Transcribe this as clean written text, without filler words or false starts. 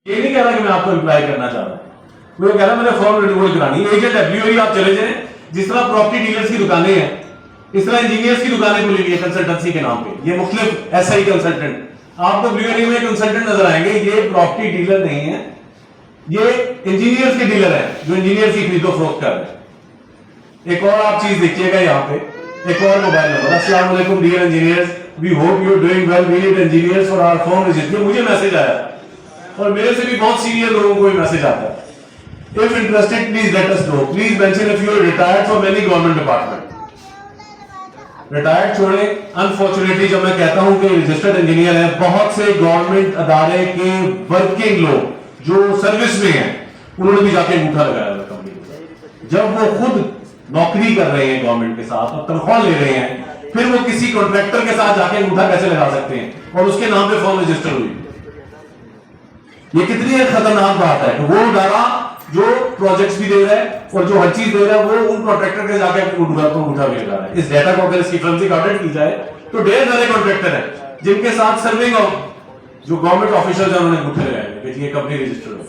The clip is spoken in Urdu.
یہ نہیں کہہ رہا کہ میں آپ کو امپلائی کرنا چاہ رہا ہوں، وہ کہہ رہا ہے میں نے فارم رینیول کرانی ہے. ایجنٹ ہے WOE آپ چلے جائیں، جس طرح پراپرٹی ڈیلرز کی دکانیں ہیں اس طرح انجینئرز کی دکانیں کھلی ہوئی ہیں کنسلٹنسی کے نام پہ. یہ مختلف SI کنسلٹنٹ آپ کو WOE میں کنسلٹنٹ نظر آئیں گے. یہ پراپرٹی ڈیلر نہیں ہے، یہ انجینئرز کے ڈیلر ہیں جو انجینئرز کی خرید و فروخت کر رہے ہیں. ایک اور آپ چیز دیکھیے گا یہاں پہ، ایک اور موبائل نمبر. السلام علیکم dear engineers, we hope you are doing well, we need engineers for our farm visit. یہ مجھے میسج آیا اور میرے سے بھی بہت سینئر لوگوں کو یہ میسج آتا ہے. If interested, please let us know. Please mention if you are retired from any government department. Retired چھوڑیں. انفارچونیٹلی جب میں کہتا ہوں کہ رجسٹرڈ انجینئر ہے، بہت سے گورنمنٹ ادارے کے ورکنگ لوگ جو سروس میں ہیں انہوں نے بھی جا کے انگوٹھا لگایا ہوا کمپنی کو. جب وہ خود نوکری کر رہے ہیں گورنمنٹ کے ساتھ اور تنخواہ لے رہے ہیں، پھر وہ کسی کانٹریکٹر کے ساتھ جا کے انگوٹھا کیسے لگا سکتے ہیں اور اس کے نام پہ فارم رجسٹر ہوئی؟ یہ کتنی ایک خطرناک بات ہے کہ وہ ادارہ جو پروجیکٹس بھی دے رہا ہے اور جو ہر چیز دے رہا ہے وہ ان کانٹریکٹر کے جا کے انگوٹھا بھی لگا رہا ہے. اس ڈیٹا کو اگر اس کی فرنسک آڈٹ کی جائے تو ڈھیر سارے کانٹریکٹر ہیں جن کے ساتھ سرونگ جو گورنمنٹ آفیشل ہیں انہوں نے انگوٹھے لگائے کہ یہ کمپنی رجسٹرڈ